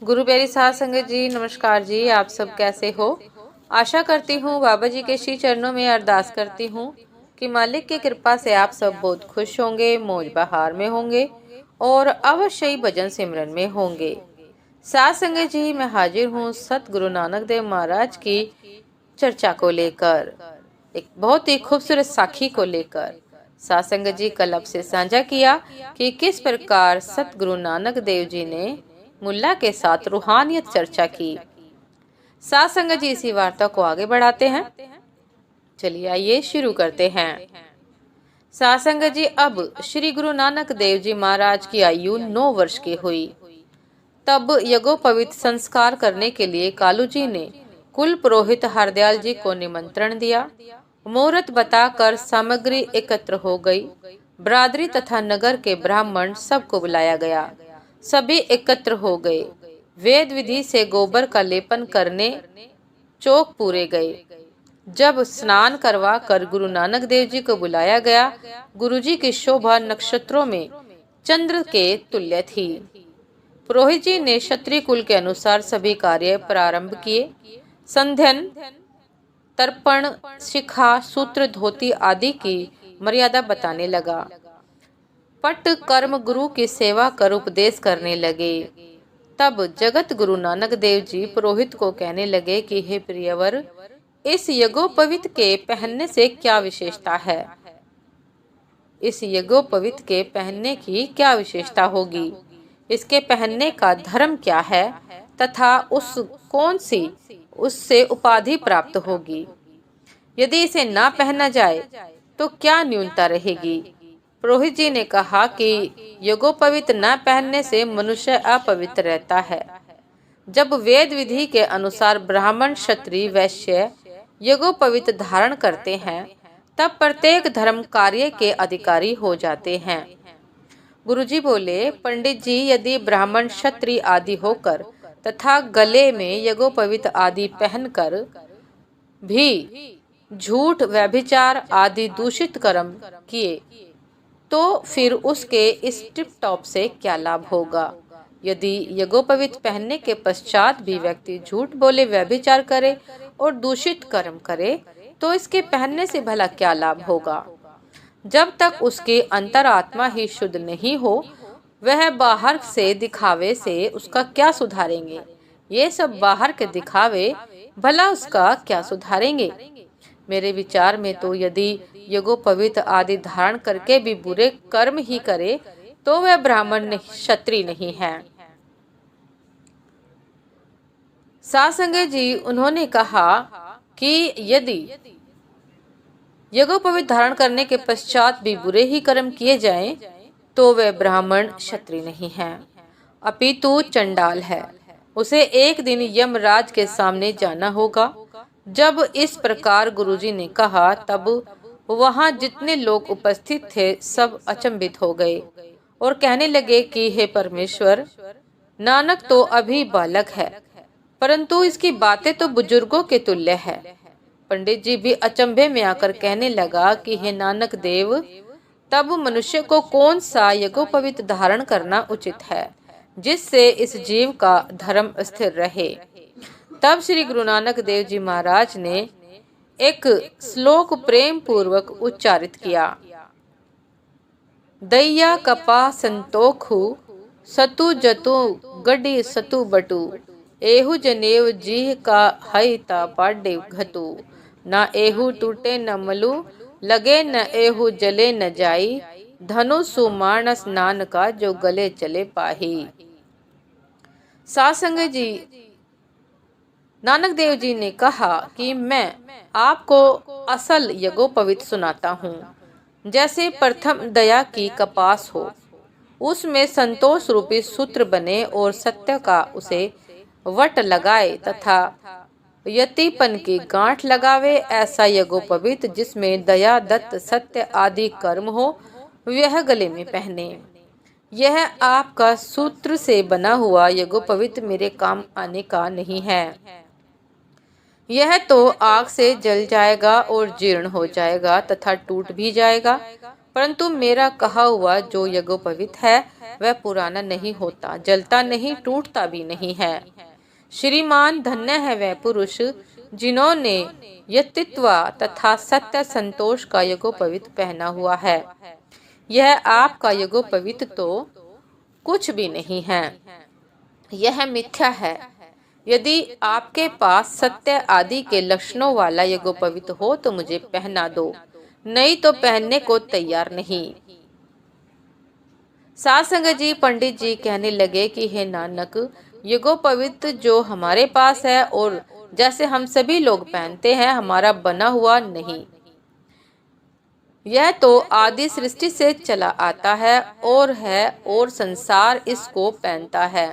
गुरु प्यारी साध संगत जी, नमस्कार जी। आप सब कैसे हो? आशा करती हूँ बाबा जी के श्री चरणों में अरदास करती हूँ कि मालिक की कृपा से आप सब बहुत खुश होंगे, मौज बहार में होंगे और अवश्य ही भजन सिमरन में होंगे। साध संगत जी, मैं हाजिर हूँ सतगुरु नानक देव महाराज की चर्चा को लेकर, एक बहुत ही खूबसूरत साखी को लेकर। साध संगत जी, कल आपसे साझा किया कि किस प्रकार सतगुरु नानक देव जी ने मुल्ला के साथ रूहानियत चर्चा की। साध संगत जी, इसी वार्ता को आगे बढ़ाते हैं। चलिए आइए शुरू करते हैं। साध संगत जी, अब श्री गुरु नानक देव जी महाराज की आयु 9 वर्ष की हुई। तब यज्ञोपवीत संस्कार करने के लिए कालू जी ने कुल पुरोहित हरदयाल जी को निमंत्रण दिया। मुहूर्त बताकर सामग्री एकत्र हो गई। बरादरी तथा नगर के ब्राह्मण सबको बुलाया गया। सभी एकत्र हो गए। वेद विधि से गोबर का लेपन करने चौक पूरे गए। जब स्नान करवा कर गुरु नानक देव जी को बुलाया गया, गुरुजी की शोभा नक्षत्रों में चंद्र के तुल्य थी। पुरोहित जी ने क्षत्रिय कुल के अनुसार सभी कार्य प्रारंभ किए। संध्यन, तर्पण, शिखा, सूत्र, धोती आदि की मर्यादा बताने लगा। पट कर्म गुरु की सेवा कर उपदेश करने लगे। तब जगत गुरु नानक देव जी पुरोहित को कहने लगे कि हे प्रियवर, इस यज्ञोपवीत के पहनने से क्या विशेषता है? इस यज्ञोपवीत के पहनने की क्या विशेषता होगी? इसके पहनने का धर्म क्या है तथा उस कौन सी उससे उपाधि प्राप्त होगी? यदि इसे ना पहना जाए तो क्या न्यूनता रहेगी? पुरोहित जी ने कहा कि यज्ञोपवीत न पहनने से मनुष्य अपवित्र रहता है। जब वेद विधि के अनुसार ब्राह्मण, क्षत्रिय, वैश्य यज्ञोपवीत धारण करते हैं, तब प्रत्येक धर्म कार्य के अधिकारी हो जाते हैं। गुरुजी बोले, पंडित जी, यदि ब्राह्मण, क्षत्रिय आदि होकर तथा गले में यज्ञोपवीत आदि पहनकर भी झूठ, व्यभिचार आदि दूषित कर्म किए तो फिर उसके इस टिप टॉप से क्या लाभ होगा? यदि यज्ञोपवीत पहनने के पश्चात भी व्यक्ति झूठ बोले, व्यभिचार करे और दूषित कर्म करे तो इसके पहनने से भला क्या लाभ होगा? जब तक उसकी अंतरात्मा ही शुद्ध नहीं हो, वह बाहर से दिखावे से उसका क्या सुधारेंगे? ये सब बाहर के दिखावे भला उसका क्या सुधारेंगे? मेरे विचार में तो यदि यज्ञोपवीत आदि धारण करके भी बुरे कर्म ही करे तो वह ब्राह्मण नहीं, क्षत्रिय नहीं है। साध संगत जी, उन्होंने कहा कि यदि यज्ञोपवीत धारण करने के पश्चात भी बुरे ही कर्म किए जाएं, तो वह ब्राह्मण क्षत्रिय नहीं है, अपितु चंडाल है। उसे एक दिन यमराज के सामने जाना होगा। जब इस प्रकार गुरुजी ने कहा, तब वहां जितने लोग उपस्थित थे सब अचंभित हो गए और कहने लगे कि हे परमेश्वर, नानक तो अभी बालक है, परंतु इसकी बातें तो बुजुर्गों के तुल्य है। पंडित जी भी अचंभे में आकर कहने लगा कि हे नानक देव, तब मनुष्य को कौन सा यज्ञोपवीत धारण करना उचित है जिससे इस जीव का धर्म स्थिर रहे? तब श्री गुरु नानक देव जी महाराज ने एक श्लोक प्रेम पूर्वक उच्चारित किया। दैया कपा संतोखु सतु जतु गड्डी सतु बटु, एहु जनेव जीह का हई ता पाडे घतु, न एहु टूटे न मलु लगे, न एहु जले न जाई, धनु सुमानस नान का जो गले चले पाही। साध संगत जी, नानक देव जी ने कहा कि मैं आपको असल यज्ञोपवीत सुनाता हूँ। जैसे प्रथम दया की कपास हो, उसमें संतोष रूपी सूत्र बने और सत्य का उसे वट लगाए तथा यतिपन की गांठ लगावे, ऐसा यज्ञोपवीत जिसमें दया, दत्त, सत्य आदि कर्म हो, वह गले में पहने। यह आपका सूत्र से बना हुआ यज्ञोपवीत मेरे काम आने का नहीं है। यह तो आग से जल जाएगा और जीर्ण हो जाएगा तथा टूट भी जाएगा। परंतु मेरा कहा हुआ जो यज्ञोपवीत है वह पुराना नहीं होता, जलता नहीं, टूटता भी नहीं है। श्रीमान धन्य है वह पुरुष जिन्होंने यतित्व तथा सत्य संतोष का यज्ञोपवीत पहना हुआ है। यह आपका यज्ञोपवीत तो कुछ भी नहीं है, यह मिथ्या है। यदि आपके पास सत्य आदि के लक्षणों वाला यज्ञोपवीत हो तो मुझे पहना दो, नहीं तो पहनने को तैयार नहीं। साध संगत जी, पंडित जी कहने लगे कि हे नानक, यज्ञोपवीत जो हमारे पास है और जैसे हम सभी लोग पहनते हैं, हमारा बना हुआ नहीं। यह तो आदि सृष्टि से चला आता है और संसार इसको पहनता है।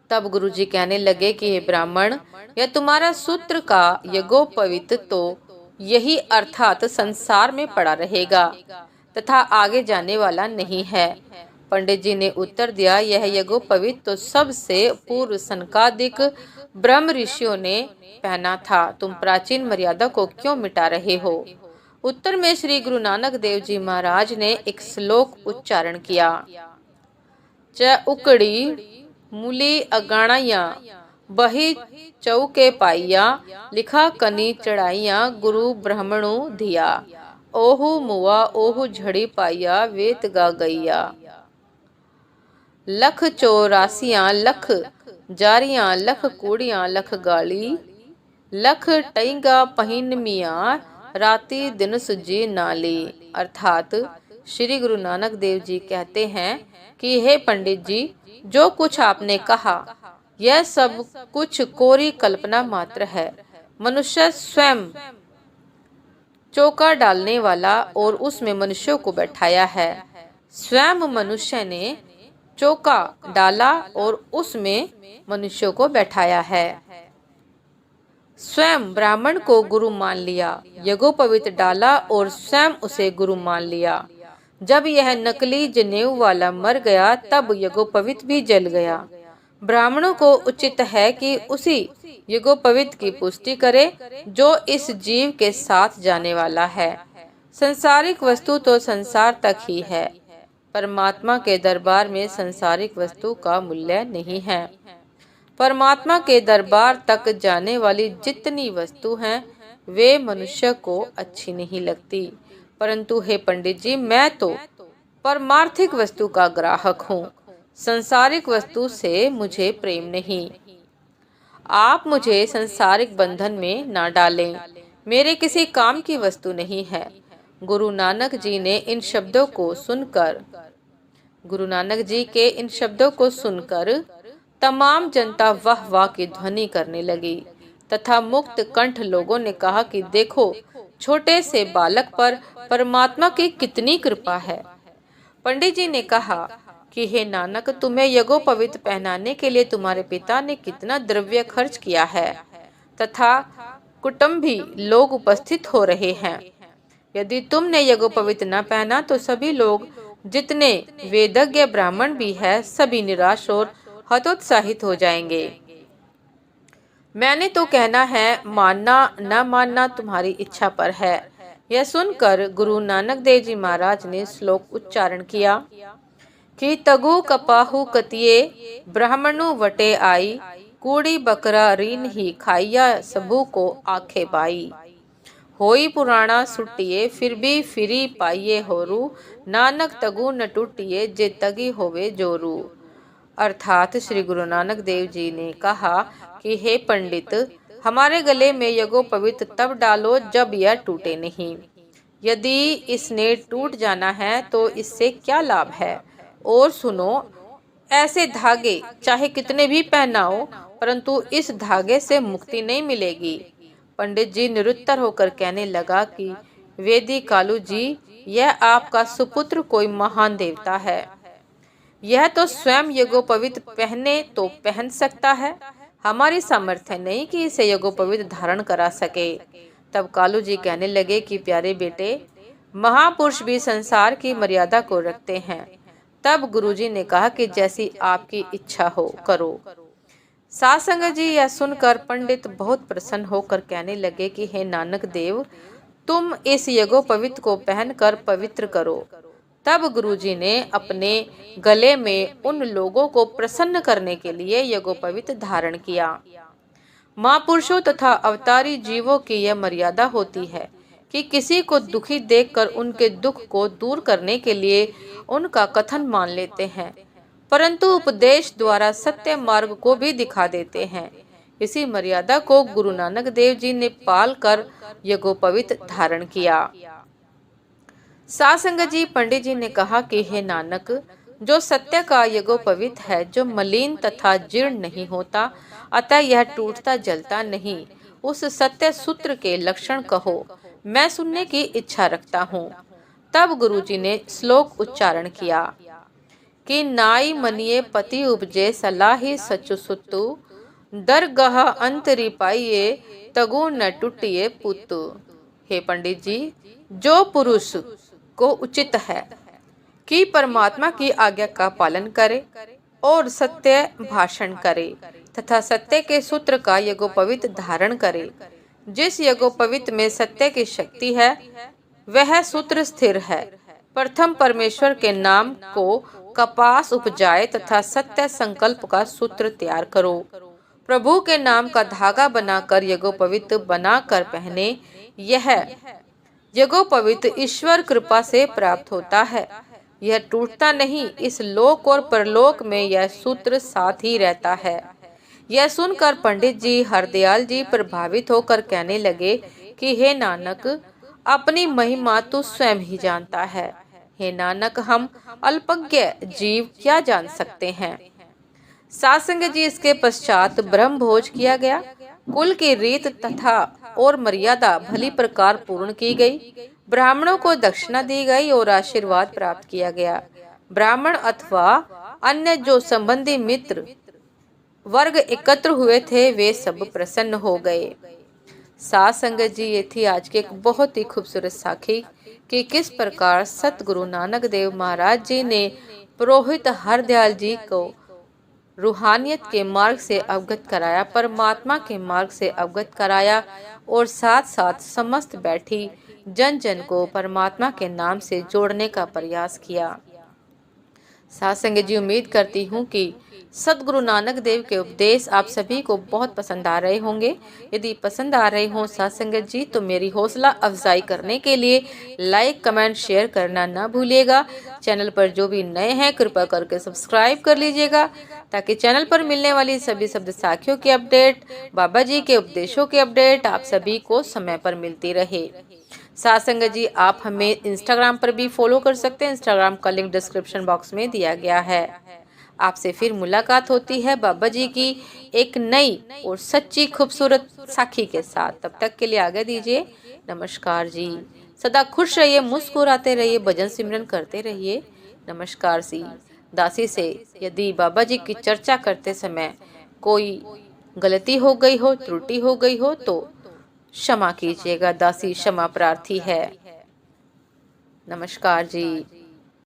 तब गुरुजी कहने लगे कि हे ब्राह्मण, यह तुम्हारा सूत्र का यज्ञोपवीत तो यही अर्थात संसार में पड़ा रहेगा तथा आगे जाने वाला नहीं है। पंडित जी ने उत्तर दिया, यह यज्ञोपवीत तो सबसे पूर्व सनकादिक ब्रह्म ऋषियों ने पहना था, तुम प्राचीन मर्यादा को क्यों मिटा रहे हो। उत्तर में श्री गुरु नानक देव जी महाराज ने एक श्लोक उच्चारण किया। च उकड़ी मूली अगाणाया बही चौके पाइया, लिखा कनी चढ़ाइया गुरु ब्राह्मणु धिया, ओहु मुआ ओहु झड़ी पाइया वेत गा गैया। लख चौरासियां लख जारियां लख कूड़ियां लख गाली, लख टैंगा पहिन मिया राती दिन सुजी नाली। अर्थात श्री गुरु नानक देव जी कहते हैं कि हे पंडित जी, जो कुछ आपने कहा यह सब कुछ कोरी कल्पना मात्र है। मनुष्य स्वयं चौका डालने वाला और उसमें मनुष्यों को बैठाया है। स्वयं मनुष्य ने चौका डाला और उसमें मनुष्यों को बैठाया है। स्वयं ब्राह्मण को गुरु मान लिया, यज्ञोपवीत डाला और स्वयं उसे गुरु मान लिया। जब यह नकली जनेऊ वाला मर गया तब यज्ञोपवीत भी जल गया। ब्राह्मणों को उचित है कि उसी यज्ञोपवीत की पुष्टि करे जो इस जीव के साथ जाने वाला है। संसारिक वस्तु तो संसार तक ही है, परमात्मा के दरबार में संसारिक वस्तु का मूल्य नहीं है। परमात्मा के दरबार तक जाने वाली जितनी वस्तु हैं वे मनुष्य को अच्छी नहीं लगती, परंतु हे पंडित जी, मैं तो परमार्थिक वस्तु का ग्राहक हूँ, संसारिक वस्तु से मुझे प्रेम नहीं। आप मुझे संसारिक बंधन में ना डालें, मेरे किसी काम की वस्तु नहीं है। गुरु नानक जी ने इन शब्दों को सुनकर तमाम जनता वाह वाह की ध्वनि करने लगी तथा मुक्त कंठ लोगों ने कहा कि देखो, छोटे से बालक पर परमात्मा की कितनी कृपा है। पंडित जी ने कहा कि हे नानक, तुम्हें यज्ञोपवीत पहनाने के लिए तुम्हारे पिता ने कितना द्रव्य खर्च किया है तथा कुटुंबी लोग उपस्थित हो रहे हैं। यदि तुमने यज्ञोपवीत न पहना तो सभी लोग, जितने वेदज्ञ ब्राह्मण भी है, सभी निराश और हतोत्साहित हो जाएंगे। मैंने तो कहना है, मानना न मानना तुम्हारी इच्छा पर है। यह सुनकर गुरु नानक देव जी महाराज ने श्लोक उच्चारण किया कि तगु कपाहु कतिये ब्राह्मणु वटे आई, कूड़ी बकरा रीन ही खाइया सबू को आखे बाई। होई पुराना सुटिए फिर भी फिरी पाइये होरू, नानक तगु न टूटिए जे तगी होवे जोरू। अर्थात श्री गुरु नानक देव जी ने कहा कि हे पंडित, हमारे गले में यज्ञोपवीत तब डालो जब यह टूटे नहीं। यदि इसने टूट जाना है तो इससे क्या लाभ है। और सुनो, ऐसे धागे चाहे कितने भी पहनाओ, परंतु इस धागे से मुक्ति नहीं मिलेगी। पंडित जी निरुत्तर होकर कहने लगा कि वेदी कालू जी, यह आपका सुपुत्र कोई महान देवता है। यह तो स्वयं यज्ञोपवीत पहने तो पहन सकता है, हमारी सामर्थ्य नहीं कि इसे यज्ञोपवीत धारण करा सके। तब कालू जी कहने लगे कि प्यारे बेटे, महापुरुष भी संसार की मर्यादा को रखते हैं। तब गुरुजी ने कहा कि जैसी आपकी इच्छा हो करो। साध संगत जी यह सुनकर पंडित बहुत प्रसन्न होकर कहने लगे कि हे नानक देव, तुम इस यज्ञोपवीत को पहनकर पवित्र करो। तब गुरुजी ने अपने गले में उन लोगों को प्रसन्न करने के लिए यज्ञोपवीत धारण किया। महापुरुषों तथा अवतारी जीवों की यह मर्यादा होती है कि किसी को दुखी देखकर उनके दुख को दूर करने के लिए उनका कथन मान लेते हैं, परंतु उपदेश द्वारा सत्य मार्ग को भी दिखा देते हैं। इसी मर्यादा को गुरु नानक देव जी ने पाल कर यज्ञोपवीत धारण किया। साध संगत जी, पंडित जी ने कहा कि हे नानक, जो सत्य का यज्ञोपवीत है, जो मलिन तथा जीर्ण नहीं होता, अतः यह टूटता जलता नहीं, उस सत्य सूत्र के लक्षण कहो, मैं सुनने की इच्छा रखता हूँ। तब गुरुजी ने श्लोक उच्चारण किया कि नाई मनिये पति उपजे सलाही सचु सुतु, दरगह अंतरी पाइये तगु न टूटिये पुतु। हे पंडित जी, जो पुरुष को उचित है कि परमात्मा की आज्ञा का पालन करे और सत्य भाषण करे तथा सत्य के सूत्र का यज्ञोपवीत धारण करे, जिस यज्ञोपवीत में सत्य की शक्ति है वह सूत्र स्थिर है। प्रथम परमेश्वर के नाम को कपास उपजाए तथा सत्य संकल्प का सूत्र तैयार करो। प्रभु के नाम का धागा बनाकर यज्ञोपवीत बनाकर पहने। यह यज्ञोपवीत ईश्वर कृपा से प्राप्त होता है, यह टूटता नहीं। इस लोक और परलोक में यह सूत्र साथ ही रहता है। यह सुनकर पंडित जी हरदयाल जी प्रभावित होकर कहने लगे कि हे नानक, अपनी महिमा तू स्वयं ही जानता है। हे नानक, हम अल्पज्ञ जीव क्या जान सकते हैं। साध संगत जी, इसके पश्चात ब्रह्म भोज किया गया। कुल की रीत तथा और मर्यादा भली प्रकार पूर्ण की गई। ब्राह्मणों को दक्षिणा दी गई और आशीर्वाद प्राप्त किया गया। ब्राह्मण अथवा अन्य जो संबंधी मित्र वर्ग एकत्र हुए थे, वे सब प्रसन्न हो गए। साध संगत जी, ये थी आज की एक बहुत ही खूबसूरत साखी कि किस प्रकार सतगुरु नानक देव महाराज जी ने पुरोहित हरदयाल जी को रूहानियत के मार्ग से अवगत कराया, परमात्मा के मार्ग से अवगत कराया और साथ साथ समस्त बैठी जन जन को परमात्मा के नाम से जोड़ने का प्रयास किया। साध संगत जी, उम्मीद करती हूँ कि सतगुरु नानक देव के उपदेश आप सभी को बहुत पसंद आ रहे होंगे। यदि पसंद आ रहे हों साध संगत जी, तो मेरी हौसला अफजाई करने के लिए लाइक कमेंट शेयर करना ना भूलिएगा। चैनल पर जो भी नए हैं कृपा करके सब्सक्राइब कर लीजिएगा, ताकि चैनल पर मिलने वाली सभी शब्द साखियों की अपडेट, बाबा जी के उपदेशों की अपडेट आप सभी को समय पर मिलती रहे। साध संगत जी, आप हमें इंस्टाग्राम पर भी फॉलो कर सकते हैं। इंस्टाग्राम का लिंक डिस्क्रिप्शन बॉक्स में दिया गया है। आपसे फिर मुलाकात होती है बाबा जी की एक नई और सच्ची खूबसूरत साखी के साथ। तब तक के लिए आगे दीजिए नमस्कार जी। सदा खुश रहिए, मुस्कुराते रहिए, भजन सिमरन करते रहिए। नमस्कार जी। दासी से यदि बाबा जी की चर्चा करते समय कोई गलती हो गई हो, त्रुटि हो गई हो, तो क्षमा कीजिएगा। दासी क्षमा प्रार्थी है। नमस्कार जी।